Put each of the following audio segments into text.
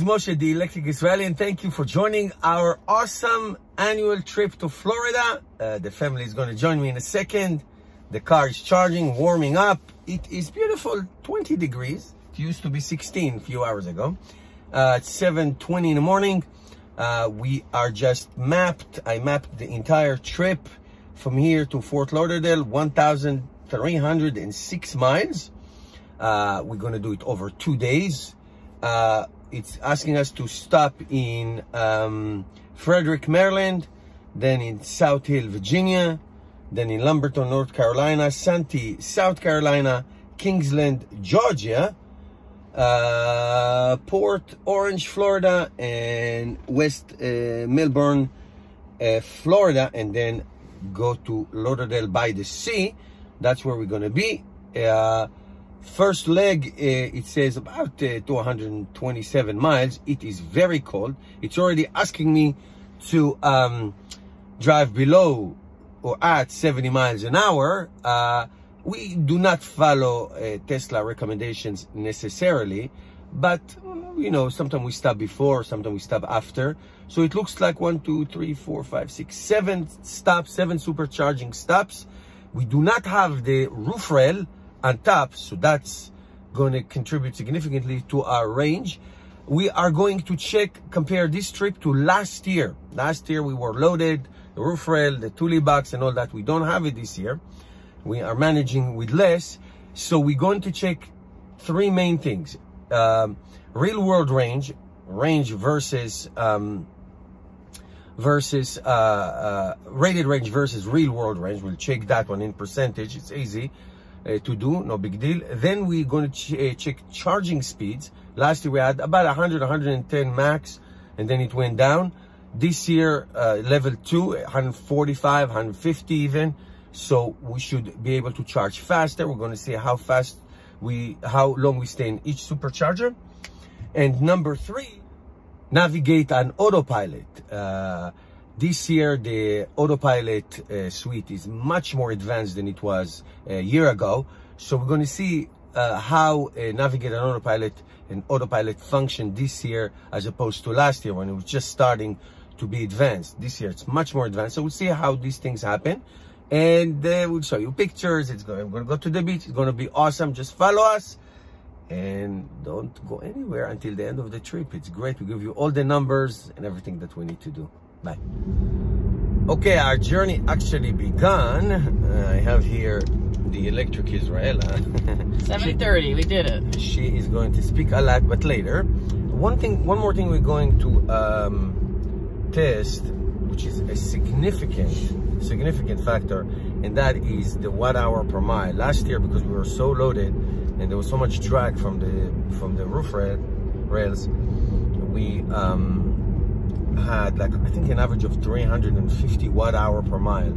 Moshe, the Electric Israeli, and thank you for joining our awesome annual trip to Florida. The family is going to join me in a second. The car is charging, warming up. It is beautiful, 20 degrees. It used to be 16 a few hours ago. It's 7:20 in the morning. We are just I mapped the entire trip from here to Fort Lauderdale, 1,306 miles. We're going to do it over 2 days. It's asking us to stop in Frederick, Maryland, then in South Hill, Virginia, then in Lumberton, North Carolina, Santee, South Carolina, Kingsland, Georgia, Port Orange, Florida, and West Melbourne, Florida, and then go to Lauderdale by the Sea. That's where we're going to be. First leg, it says about 227 miles. It is very cold. It's already asking me to drive below or at 70 miles an hour. We do not follow Tesla recommendations necessarily, but you know, sometimes we stop before, sometimes we stop after. So it looks like 1, 2, 3, 4, 5, 6, 7 stops, 7 supercharging stops. We do not have the roof rail on top, so that's going to contribute significantly to our range. We are going to compare this trip to last year. Last year we were loaded, the roof rail, the tule box and all that. We don't have it this year. We are managing with less. So we're going to check 3 main things. Real world range versus rated range versus real world range. We'll check that one in percentage. It's easy to do, no big deal. Then we're going to check charging speeds. Last year we had about 100, 110 max, and then it went down. This year, level 2, 145, 150 even. So we should be able to charge faster. We're going to see how long we stay in each supercharger. And number 3, navigate on Autopilot. This year, the Autopilot suite is much more advanced than it was a year ago. So we're going to see how Navigate on Autopilot and Autopilot function this year as opposed to last year when it was just starting to be advanced. This year, it's much more advanced. So we'll see how these things happen. And we'll show you pictures. I'm going to go to the beach. It's going to be awesome. Just follow us. And don't go anywhere until the end of the trip. It's great. We give you all the numbers and everything that we need to do. Bye. Okay, our journey actually begun. I have here the Electric Israel. 7:30, we did it. She is going to speak a lot, but later. One more thing we're going to test, which is a significant factor, and that is the watt-hour per mile. Last year, because we were so loaded and there was so much drag from the roof rails, we had like, I think, an average of 350 watt-hour per mile.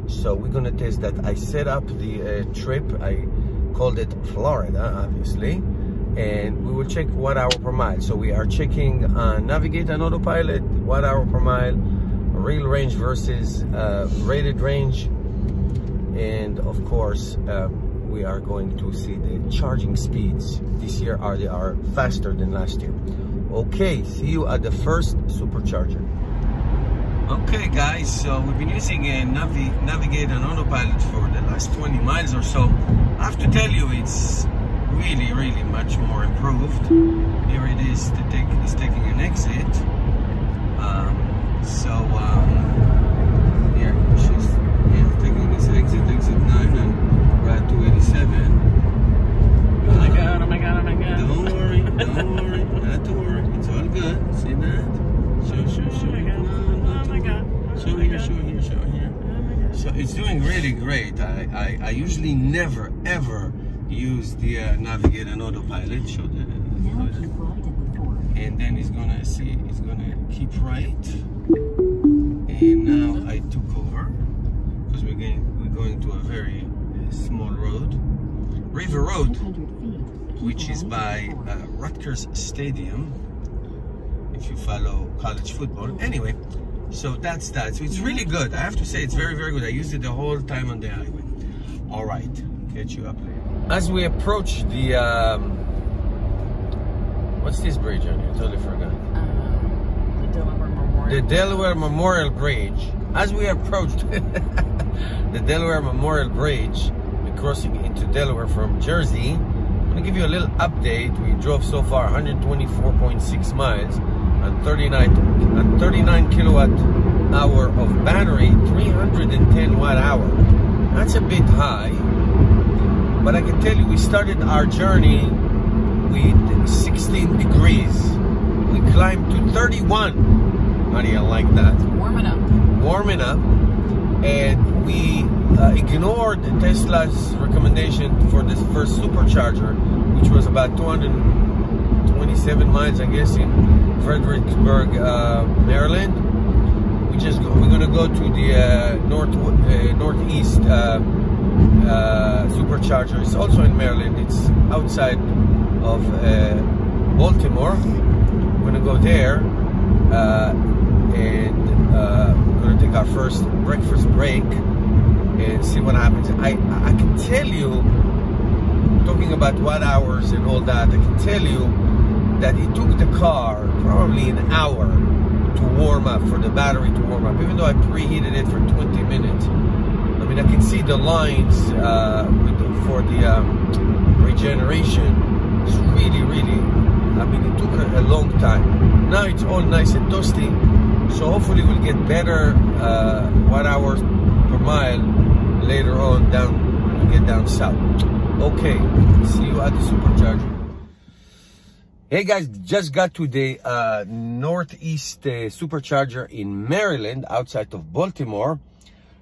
So we're gonna test that. I set up the trip, I called it Florida, obviously, and we will check watt-hour per mile. So we are checking Navigate on Autopilot, watt-hour per mile, real range versus rated range, and of course we are going to see the charging speeds. This year they are faster than last year. Okay, see you at the first supercharger. Okay guys, so we've been using Navigate on Autopilot for the last 20 miles or so. I have to tell you, it's really much more improved. Here it is, it's taking an exit. Here she's taking this exit 9, and we're at 287. Oh my god, oh my god, oh my god. Don't worry, not to worry. It's all good. See that? Show. Oh my god. Show here. So it's doing really great. I usually never ever use the Navigate on Autopilot. Show the and then it's gonna keep right. And now I took over because we're going to a very small road, River Road, which is by Rutgers Stadium, if you follow college football. Anyway, so that's that. So it's really good. I have to say it's very good. I used it the whole time on the highway. All right, catch you up later. As we approach the What's this bridge on here? I totally forgot. The Delaware Memorial. The Delaware Memorial Bridge. As we approached the Delaware Memorial Bridge, we're crossing into Delaware from Jersey. I'm gonna give you a little update. We drove so far 124.6 miles and 39 kilowatt hour of battery, 310 watt hour. That's a bit high, but I can tell you we started our journey with 16 degrees. We climbed to 31. How do you like that? Warming up. Warming up. And we ignored Tesla's recommendation for this first supercharger, which was about 227 miles, I guess, in Fredericksburg, Maryland. We're gonna go to the northeast supercharger. It's also in Maryland. It's outside of Baltimore. We're gonna go there, and we're gonna take our first breakfast break and see what happens. I can tell you, talking about watt hours and all that, I can tell you that it took the car probably an hour to warm up, for the battery to warm up, even though I preheated it for 20 minutes. I mean, I can see the lines for the regeneration. It's really, I mean, it took a long time. Now it's all nice and toasty, so hopefully we'll get better watt hours per mile later on when we get down south. Okay, see you at the supercharger. Hey guys, just got to the northeast supercharger in Maryland, outside of Baltimore.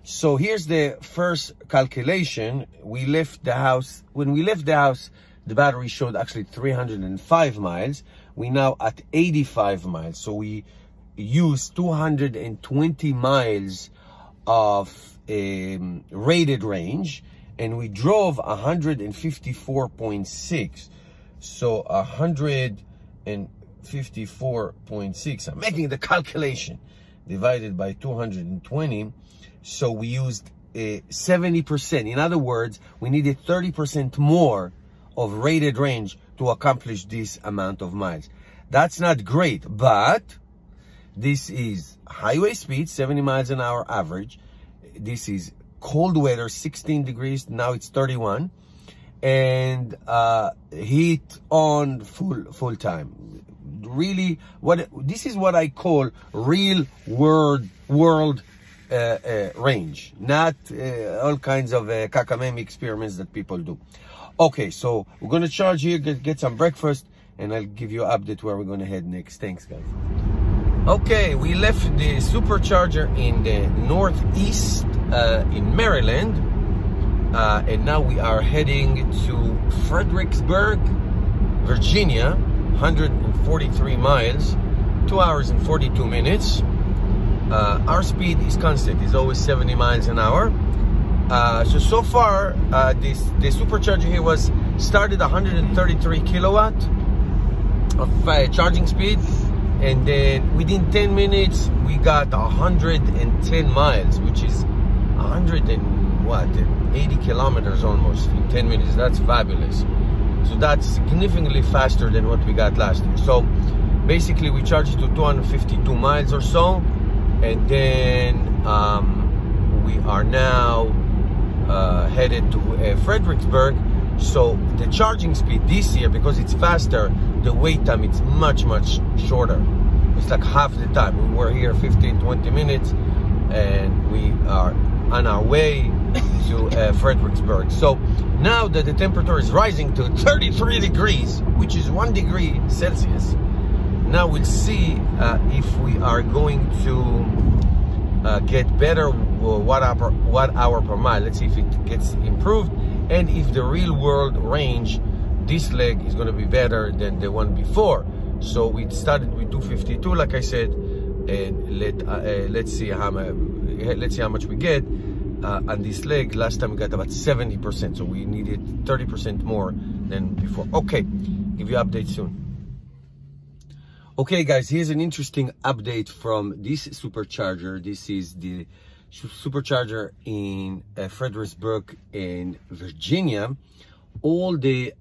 So here's the first calculation. We left the house. When we left the house, the battery showed actually 305 miles. We now at 85 miles. So we used 220 miles of rated range, and we drove 154.6. So 154.6, I'm making the calculation, divided by 220. So we used 70%. In other words, we needed 30% more of rated range to accomplish this amount of miles. That's not great, but this is highway speed, 70 miles an hour average. This is cold weather, 16 degrees, now it's 31. And heat on full time. Really, this is what I call real world range, not all kinds of cacameme experiments that people do. Okay, so we're gonna charge here, get some breakfast, and I'll give you an update where we're gonna head next. Thanks, guys. Okay, we left the supercharger in the northeast in Maryland. And now we are heading to Fredericksburg, Virginia, 143 miles, 2 hours and 42 minutes. Our speed is constant, it's always 70 miles an hour. So far, the supercharger here was started 133 kilowatt of charging speed, and then within 10 minutes we got 110 miles, which is 80 kilometers almost in 10 minutes. That's fabulous. So that's significantly faster than what we got last year. So basically we charged it to 252 miles or so, and then we are now headed to Fredericksburg. So the charging speed this year, because it's faster, the wait time it's much shorter. It's like half the time. We were here 15-20 minutes, and we are on our way to Fredericksburg. So now that the temperature is rising to 33 degrees, which is 1 degree Celsius, now we'll see if we are going to get better watt hour per mile. Let's see if it gets improved, and if the real world range, this leg is going to be better than the one before. So we started with 252, like I said, and let's see how much we get on this leg. Last time we got about 70%, so we needed 30% more than before. Okay, give you update soon. Okay guys, here's an interesting update from this supercharger. This is the supercharger in Fredericksburg in Virginia. All the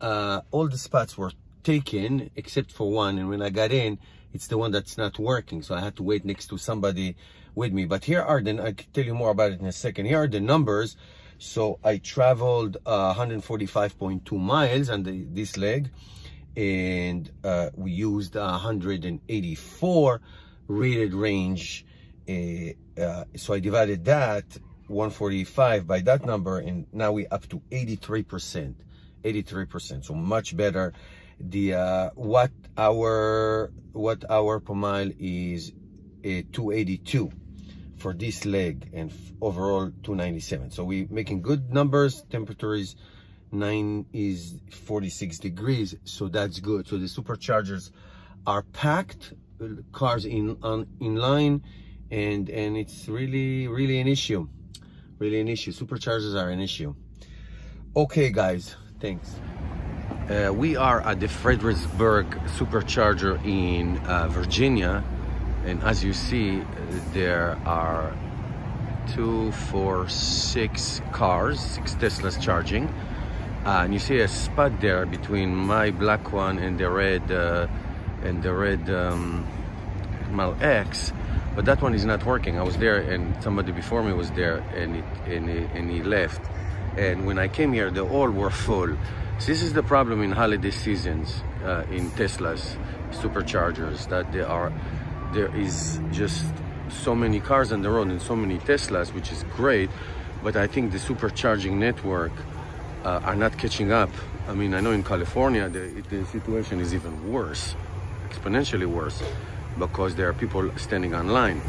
spots were taken except for one, and when I got in, it's the one that's not working, so I had to wait next to somebody with me. But here are the, I can tell you more about it in a second. Here are the numbers. So I traveled 145.2 miles on this leg, and we used 184 rated range. So I divided that 145 by that number, and now we're up to 83%. 83%, so much better. The watt hour per mile is 282 for this leg, and overall 297. So we're making good numbers. Temperature is 46 degrees, so that's good. So the superchargers are packed, cars in line, and it's really an issue. Really an issue. Superchargers are an issue. Okay, guys, thanks. We are at the Fredericksburg supercharger in Virginia, and as you see, there are 2, 4, 6 cars, 6 Teslas charging, and you see a spot there between my black one and the red Model X, but that one is not working. I was there, and somebody before me was there, and he left. And when I came here, they all were full. So this is the problem in holiday seasons in Teslas superchargers, that there is just so many cars on the road and so many Teslas, which is great, but I think the supercharging network are not catching up. I mean, I know in California the situation is even worse, exponentially worse, because there are people standing online.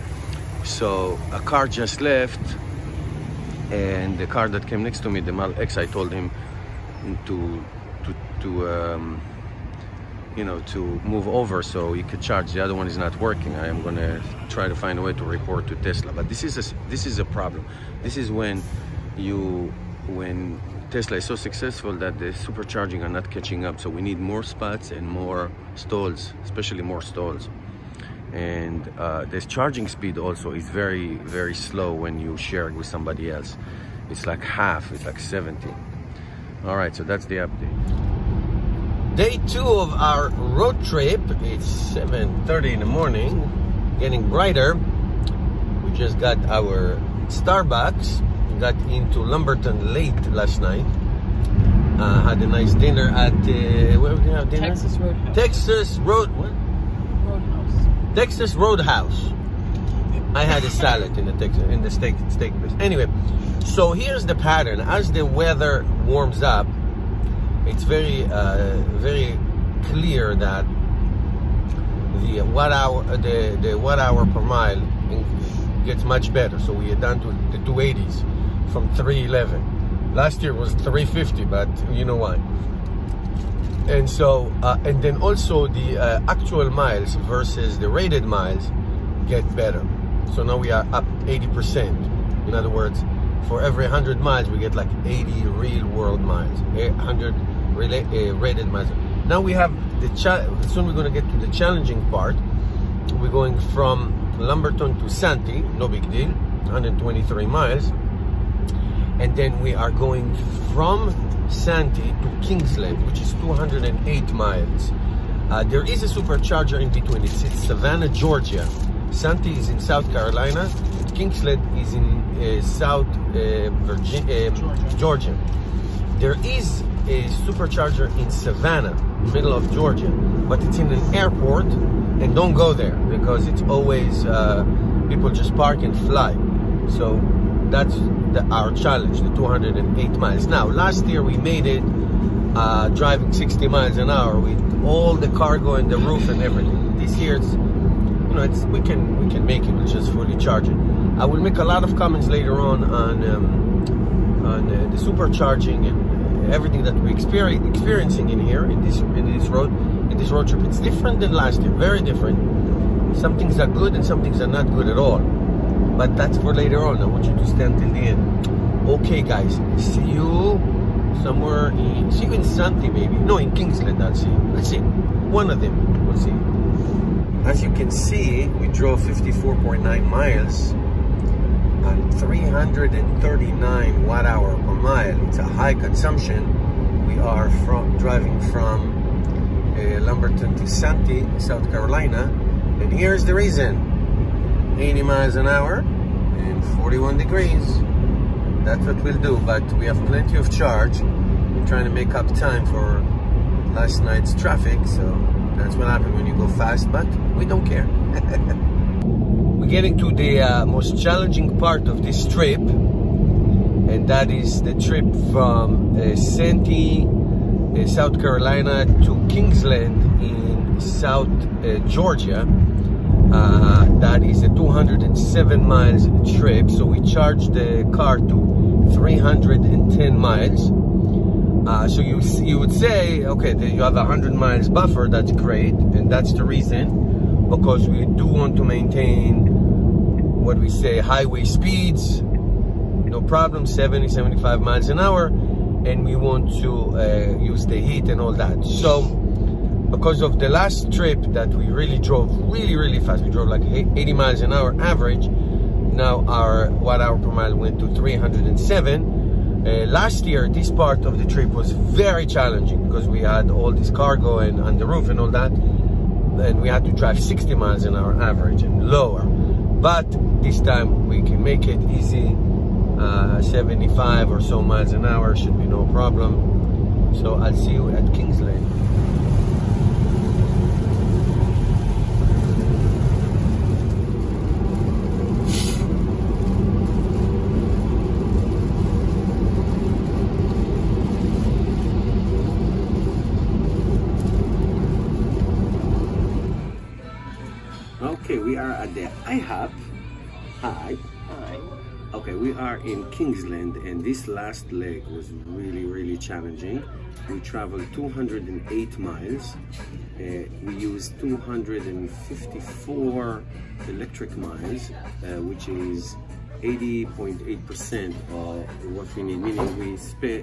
So a car just left, and the car that came next to me, the Model X, I told him to move over so he could charge. The other one is not working. I am going to try to find a way to report to Tesla. But this is a problem. This is when Tesla is so successful that the supercharging are not catching up. So we need more spots and more stalls, especially more stalls. And this charging speed also is very, very slow when you share it with somebody else. It's like half, it's like 70. All right, so that's the update. Day 2 of our road trip. It's 7:30 in the morning, getting brighter. We just got our Starbucks. We got into Lumberton late last night. Had a nice dinner at where did we have dinner? Texas Roadhouse. Texas Roadhouse. I had a salad in the steak place. Anyway, so here's the pattern. As the weather warms up, it's very clear that the watt hour per mile gets much better. So we are down to the 280s from 311. Last year was 350, but you know why. And so, and then also the actual miles versus the rated miles get better. So now we are up 80%. In other words, for every 100 miles, we get like 80 real world miles, 100 rated miles. Now we have soon we're going to get to the challenging part. We're going from Lumberton to Santee, no big deal, 123 miles. And then we are going from Santee to Kingsland, which is 208 miles. There is a supercharger in between. It's in Savannah, Georgia. Santee is in South Carolina. Kingsland is in South Georgia. There is a supercharger in Savannah, middle of Georgia, but it's in an airport, and don't go there because it's always people just park and fly. So that's our challenge, the 208 miles. Now, last year we made it driving 60 miles an hour with all the cargo and the roof and everything. This year, we can make it. We'll just fully charge it. I will make a lot of comments later on the supercharging and everything that we're experiencing in here in this road trip. It's different than last year, very different. Some things are good and some things are not good at all. But that's for later on. I want you to stand till the end. Okay, guys. See you somewhere see you in Santee, maybe. No, in Kingsland, I'll see you. Let's see. One of them. We'll see. As you can see, we drove 54.9 miles on 339 watt hour per mile. It's a high consumption. We are driving from Lumberton to Santee, South Carolina. And here's the reason. 80 miles an hour and 41 degrees. That's what we'll do, but we have plenty of charge. We're trying to make up time for last night's traffic, so that's what happens when you go fast, but we don't care. We're getting to the most challenging part of this trip, and that is the trip from Santee, South Carolina to Kingsland in South Georgia. That is a 207 miles trip, so we charged the car to 310 miles. So you would say, okay, you have 100 miles buffer, that's great, and that's the reason, because we do want to maintain what we say highway speeds, no problem, 70, 75 miles an hour, and we want to use the heat and all that. So because of the last trip that we really drove really fast, we drove like 80 miles an hour average, now our watt-hour per mile went to 307. Last year, this part of the trip was very challenging because we had all this cargo and on the roof and all that, and we had to drive 60 miles an hour average and lower. But this time we can make it easy. 75 or so miles an hour should be no problem. So I'll see you at Kingsland. Okay, we are at the IHOP. Hi. Hi. Okay, we are in Kingsland, and this last leg was really challenging. We traveled 208 miles. We used 254 electric miles, which is 80.8% of what we need, meaning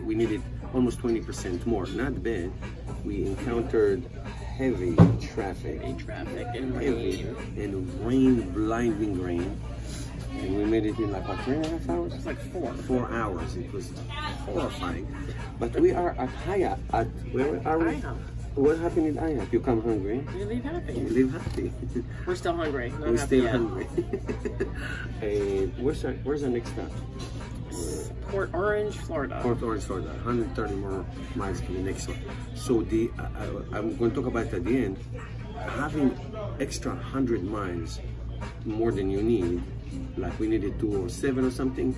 we needed almost 20% more. Not bad. We encountered heavy traffic and rain, blinding rain. And we made it in like, what, 3.5 hours? It's like 4. 4 hours. It was horrifying. But we are at Hyatt. Where are we? IHOP. What happened in Hyatt? You come hungry? You leave happy. You leave happy. We're still hungry. Not We're happy still yet. hungry. Where's our next stop? Port Orange, Florida. Port Orange, Florida. 130 more miles to the next one. So I'm going to talk about it at the end. Having extra 100 miles more than you need, like we needed 207 or something,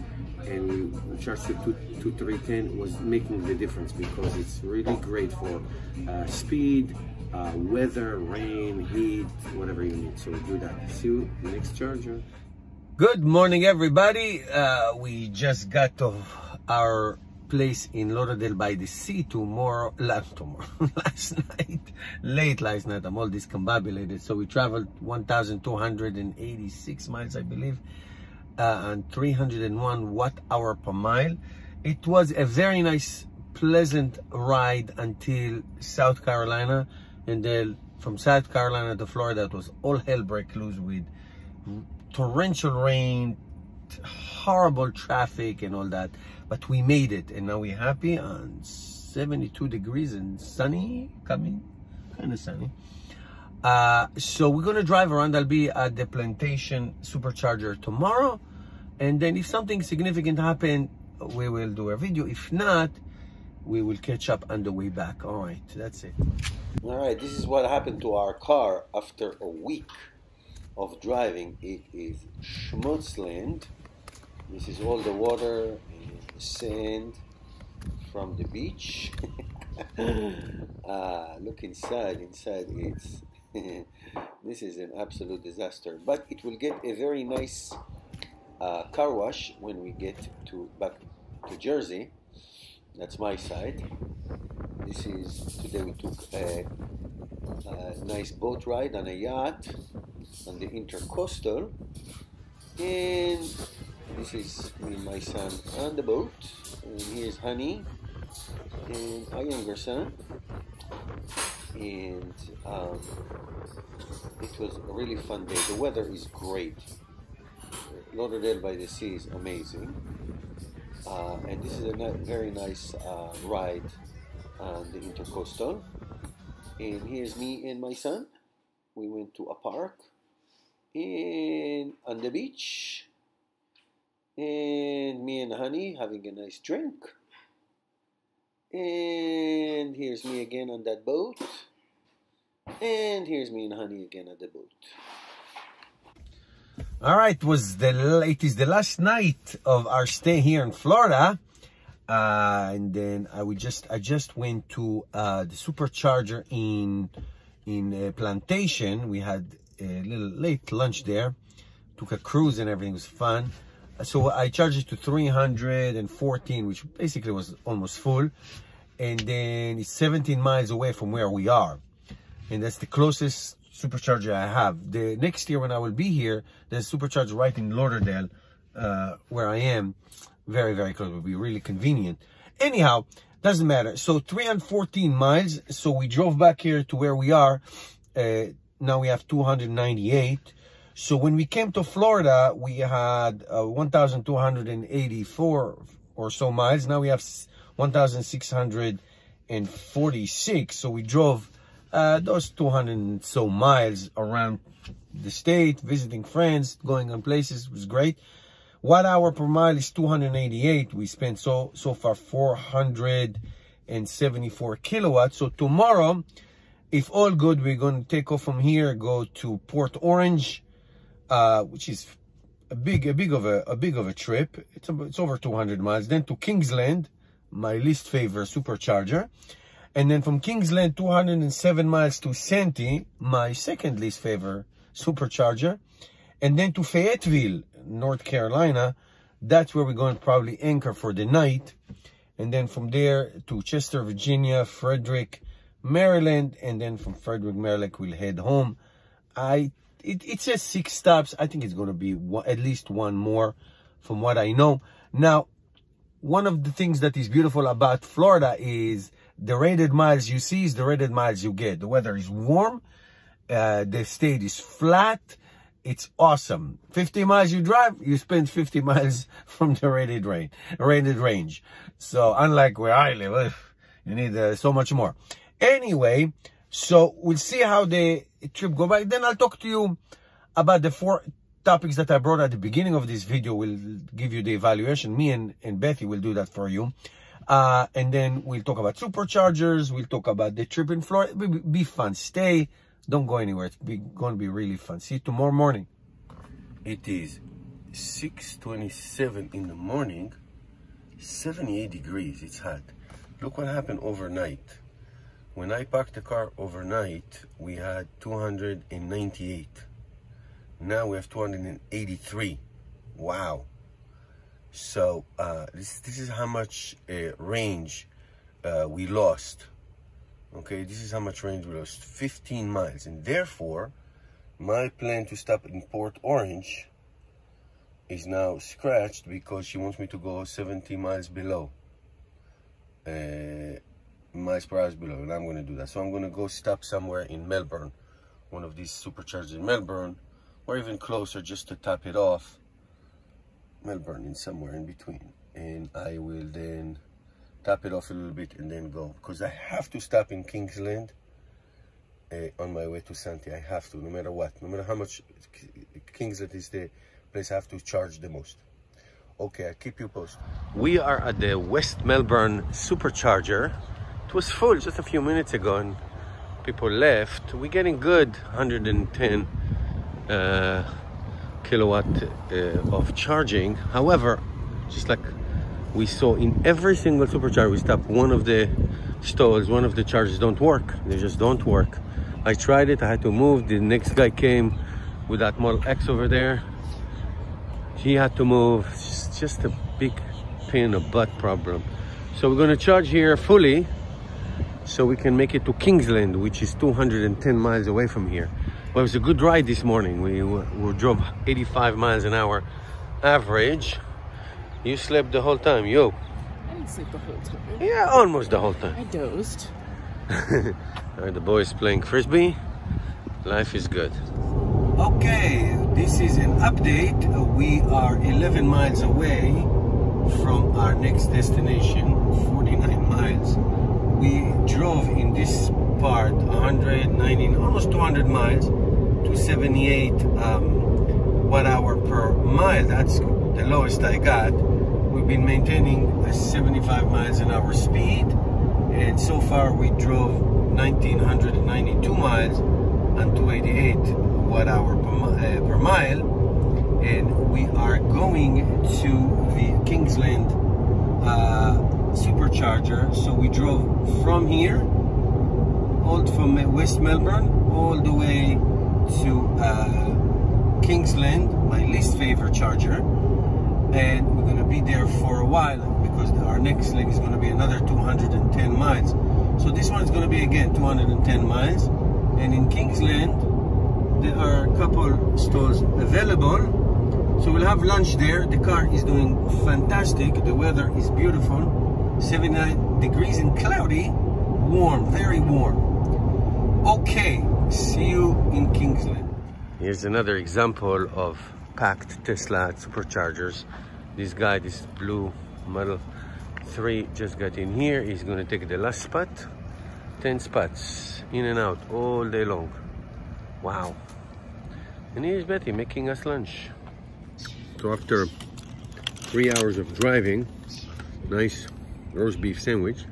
and we charged it to 310, was making the difference, because it's really great for speed, weather, rain, heat, whatever you need. So do that. See you next charger. Good morning, everybody. We just got to our place in Lauderdale by the Sea last night, late last night. I'm all discombobulated. So we traveled 1,286 miles, I believe, and 301 watt-hour per mile. It was a very nice, pleasant ride until South Carolina, and then from South Carolina to Florida, it was all hell break loose with torrential rain, horrible traffic and all that. But we made it, and now we're happy on 72 degrees and sunny, kind of sunny. So we're gonna drive around. I'll be at the Plantation Supercharger tomorrow, and then if something significant happens, we will do a video. If not, we will catch up on the way back. All right, that's it. All right, this is what happened to our car after a week of driving. It is Schmutzland. This is all the water and the sand from the beach. Look inside. Inside it's this is an absolute disaster, but it will get a very nice car wash when we get back to Jersey. That's my side. This is today we took a nice boat ride on a yacht on the Intercoastal, and this is me and my son on the boat, and here's Honey and our younger son, and it was a really fun day. The weather is great. Lauderdale by the Sea is amazing, and this is a very nice ride on the Intercoastal. And here's me and my son. We went to a park and on the beach. And me and honey having a nice drink. And here's me again on that boat. And here's me and honey again at the boat. All right, it is the last night of our stay here in Florida. And then I just went to the supercharger in Plantation. We had a little late lunch there. Took a cruise and everything was fun. So I charged it to 314, which basically was almost full. And then it's 17 miles away from where we are. And that's the closest supercharger I have. The next year when I will be here, there's a supercharger right in Lauderdale, where I am. Very, very close. It will be really convenient. Anyhow, doesn't matter. So 314 miles. So we drove back here to where we are. Now we have 298. So when we came to Florida, we had 1,284 or so miles. Now we have 1,646. So we drove those 200 and so miles around the state, visiting friends, going on places. It was great. Watt hour per mile is 288. We spent so far 474 kilowatts. So tomorrow, if all good, we're going to take off from here, go to Port Orange, which is a big of a trip. It's over 200 miles. Then to Kingsland, my least favorite supercharger. And then from Kingsland, 207 miles to Santee, my second least favorite supercharger. And then to Fayetteville, North Carolina. That's where we're going to probably anchor for the night. And then from there to Chester, Virginia, Frederick, Maryland. And then from Frederick, Maryland, we'll head home. It says 6 stops. I think it's going to be at least one more from what I know. Now, one of the things that is beautiful about Florida is the rated miles you see is the rated miles you get. The weather is warm. The state is flat. It's awesome. 50 miles you drive, you spend 50 miles from the rated range. So unlike where I live, you need so much more. Anyway, so we'll see how the trip goes by. Then I'll talk to you about the 4 topics that I brought at the beginning of this video. We'll give you the evaluation. Me and Bethy will do that for you. And then we'll talk about superchargers. We'll talk about the trip in Florida. It will be fun. Stay. Don't go anywhere. It's going to be really fun. See you tomorrow morning. It is 6:27 in the morning. 78 degrees. It's hot. Look what happened overnight. When I parked the car overnight, we had 298. Now we have 283. Wow. So this is how much range we lost. Okay, this is how much range we lost, 15 miles. And therefore, my plan to stop in Port Orange is now scratched because she wants me to go 70 miles below. Miles per hour below, and I'm going to do that. So I'm going to go stop somewhere in Melbourne, one of these superchargers in Melbourne, or even closer just to top it off. Melbourne, in somewhere in between. And I will then tap it off a little bit and then go, because I have to stop in Kingsland on my way to Santee. I have to, no matter what, no matter how much. Kingsland is the place I have to charge the most. Okay, I'll keep you posted. We are at the West Melbourne supercharger. It was full just a few minutes ago and people left. We're getting good 110 kilowatt of charging. However, just like we saw in every single supercharger, we stop one of the stalls, one of the chargers don't work. They just don't work. I tried it, I had to move. The next guy came with that Model X over there. He had to move. It's just a big pain in the butt problem. So we're gonna charge here fully so we can make it to Kingsland, which is 210 miles away from here. Well, it was a good ride this morning. We drove 85 miles an hour average. You slept the whole time, yo. I didn't sleep the whole time. Yeah, almost the whole time. I dozed. All right, the boys playing Frisbee. Life is good. Okay, this is an update. We are 11 miles away from our next destination, 49 miles. we drove in this part 190, almost 200 miles to 78 watt-hour per mile. That's the lowest I got. We've been maintaining a 75 miles an hour speed, and so far we drove 1,992 miles and 288 watt-hour per mile, and we are going to the Kingsland supercharger. So we drove from here, from West Melbourne, all the way to Kingsland, my least favorite charger, and we're going to be there for a while because our next leg is going to be another 210 miles. So this one's going to be again 210 miles, and in Kingsland there are a couple stalls available, so we'll have lunch there. The car is doing fantastic, the weather is beautiful, 79 degrees and cloudy, warm, very warm. Okay, see you in Kingsland. Here's another example of packed Tesla superchargers. This guy, this blue Model 3, just got in here. He's going to take the last spot. 10 spots, in and out, all day long. Wow. And here's Betty making us lunch. So after 3 hours of driving, nice roast beef sandwich.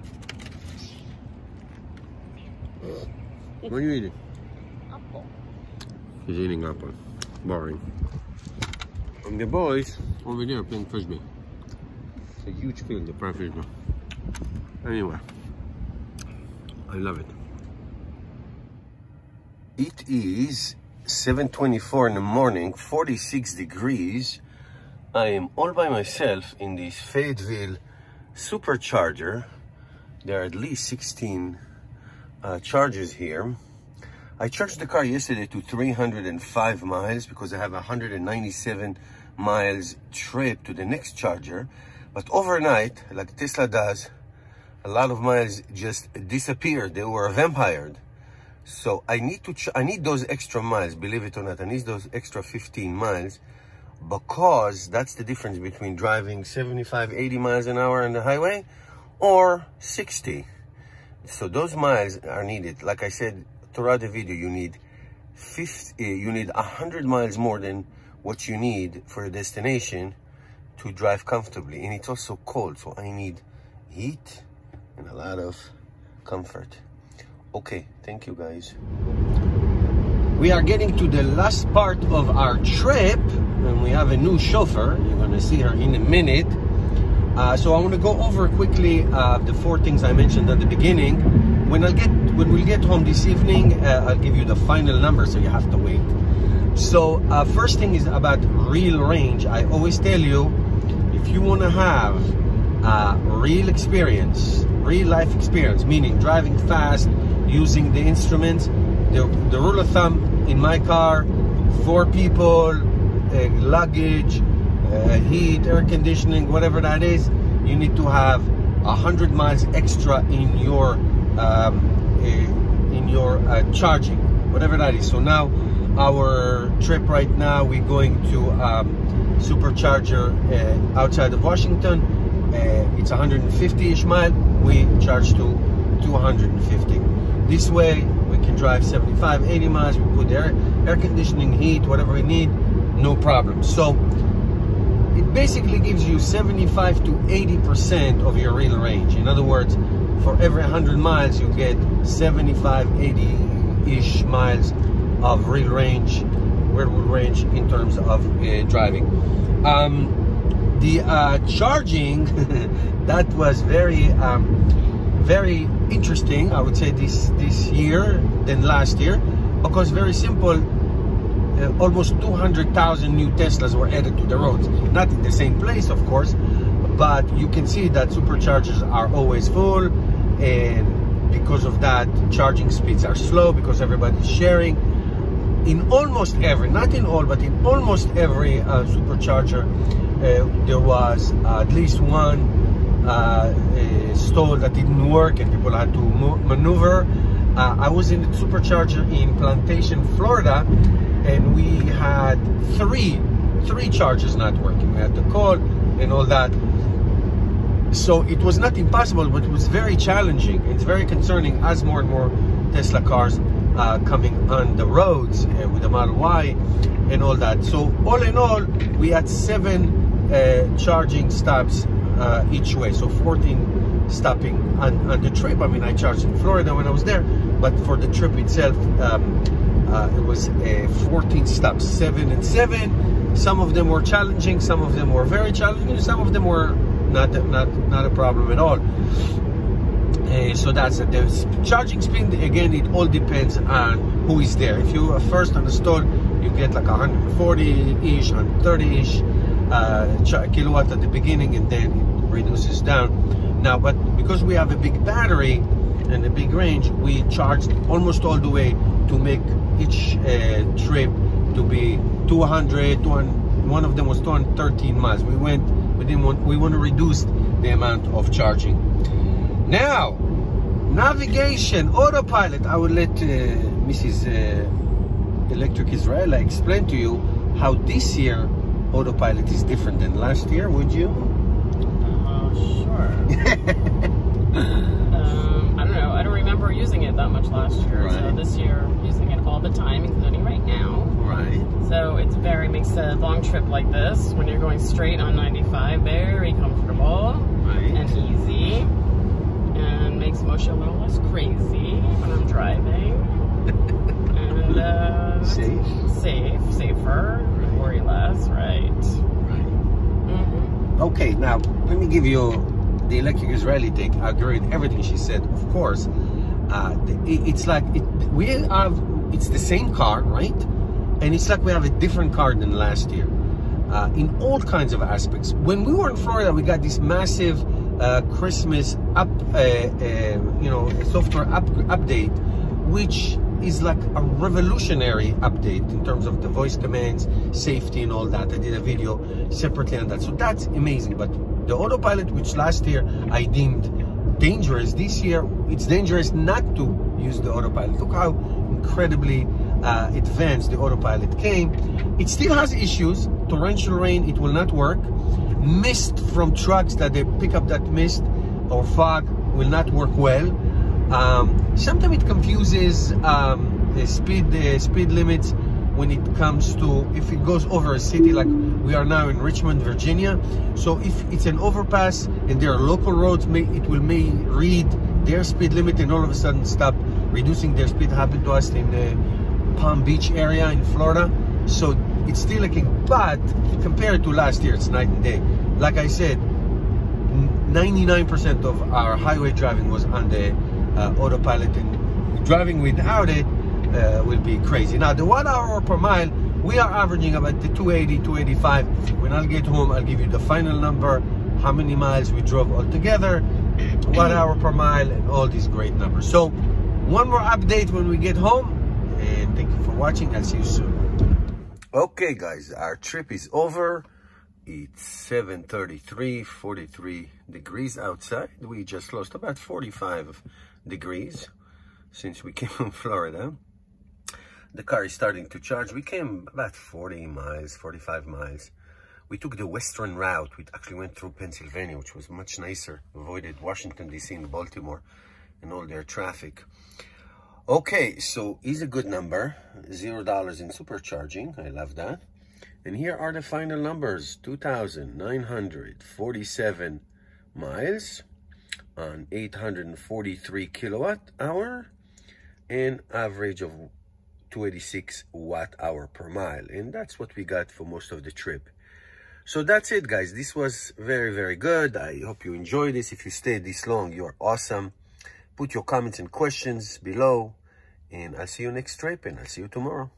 What are you eating? Apple. He's eating apple. Boring. And the boys over there playing frisbee. It's a huge field, the prime frisbee. Anyway, I love it. It is 7:24 in the morning, 46 degrees. I am all by myself in this Fayetteville supercharger. There are at least 16 charges here. I charged the car yesterday to 305 miles because I have 197 miles trip to the next charger. But overnight, like Tesla does, a lot of miles just disappeared. They were vampired. So I need those extra miles, believe it or not. I need those extra 15 miles because that's the difference between driving 75, 80 miles an hour on the highway or 60. So those miles are needed. Like I said throughout the video, you need 100 miles more than what you need for a destination to drive comfortably. And it's also cold, so I need heat and a lot of comfort. Okay, thank you guys. We are getting to the last part of our trip, and we have a new chauffeur. You're gonna see her in a minute. So I want to go over quickly the 4 things I mentioned at the beginning. When we get home this evening, I'll give you the final number, so you have to wait. So first thing is about real range. I always tell you, if you want to have real experience, real life experience, meaning driving fast, using the instruments, the rule of thumb in my car, 4 people, luggage, heat, air conditioning, whatever that is, you need to have 100 miles extra in your charging, whatever that is. So now our trip right now, we're going to supercharger outside of Washington. It's 150-ish mile. We charge to 250. This way we can drive 75, 80 miles. We put air conditioning, heat, whatever we need, no problem. So it basically gives you 75 to 80% of your real range. In other words, for every 100 miles, you get 75, 80-ish miles of real world range in terms of driving. The charging, that was very interesting, I would say, this year than last year, because very simple. Almost 200,000 new Teslas were added to the roads. Not in the same place, of course, but you can see that superchargers are always full, and because of that, charging speeds are slow because everybody's sharing. In almost every, not in all, but in almost every supercharger, there was at least one stall that didn't work and people had to maneuver. I was in the supercharger in Plantation, Florida, and we had three chargers not working. We had to call and all that. So it was not impossible, but it was very challenging. It's very concerning as more and more Tesla cars coming on the roads with the Model Y and all that. So all in all, we had 7 charging stops each way, so 14 stopping on the trip. I mean, I charged in Florida when I was there, but for the trip itself, it was 14 stops, 7 and 7. Some of them were challenging, some of them were very challenging, some of them were not a problem at all. So that's it. The charging speed, again, it all depends on who is there. If you are first on the stall, you get like 140-ish, 130-ish kilowatt at the beginning, and then it reduces down. Now, but because we have a big battery and a big range, we charged almost all the way to make each trip to be 200. One of them was 213 miles. We want to reduce the amount of charging. Now, navigation, autopilot. I will let Mrs. Electric Israel explain to you how this year autopilot is different than last year. Would you? Sure. I don't know. I don't remember using it that much last year. Right. So this year, I'm using it all the time, including right now. Right. So it's makes a long trip like this, when you're going straight on 95, very comfortable and easy, and makes Moshe a little less crazy when I'm driving, and safer, worry less, right? Okay, now let me give you the Electric Israeli take. I agree with everything she said. Of course, it's like it's the same car, right? And it's like we have a different car than last year in all kinds of aspects. When we were in Florida, we got this massive Christmas software update, which is like a revolutionary update in terms of the voice commands, safety, and all that. I did a video separately on that, so that's amazing. But the autopilot, which last year I deemed dangerous, this year it's dangerous not to use the autopilot. Look how incredibly advanced the autopilot came. It still has issues. Torrential rain, it will not work. Mist from trucks, that they pick up that mist or fog, will not work well. Sometimes it confuses the speed limits when it comes to, if it goes over a city, like we are now in Richmond, Virginia. So if it's an overpass and there are local roads, it may read their speed limit and all of a sudden stop reducing their speed. Happened to us in the Palm Beach area in Florida. So it's still looking, but compared to last year, it's night and day. Like I said, 99% of our highway driving was on the autopilot, and driving without it will be crazy. Now, the 1 hour per mile, we are averaging about the 280, 285. When I'll get home, I'll give you the final number, how many miles we drove altogether, 1 hour per mile, and all these great numbers. So, one more update when we get home, and thank you for watching. I'll see you soon. Okay, guys, our trip is over. It's 7:33, 43 degrees outside. We just lost about 45 degrees since we came from Florida. The car is starting to charge. We came about 40 miles, 45 miles. We took the western route. We actually went through Pennsylvania, which was much nicer. Avoided Washington, D.C. and Baltimore and all their traffic. Okay, so is a good number. $0 in supercharging. I love that. And here are the final numbers. 2,947 miles on 843 kilowatt hour and average of 286 watt hour per mile. And that's what we got for most of the trip. So that's it, guys. This was very, very good. I hope you enjoyed this. If you stayed this long, you're awesome. Put your comments and questions below, and I'll see you next trip, and I'll see you tomorrow.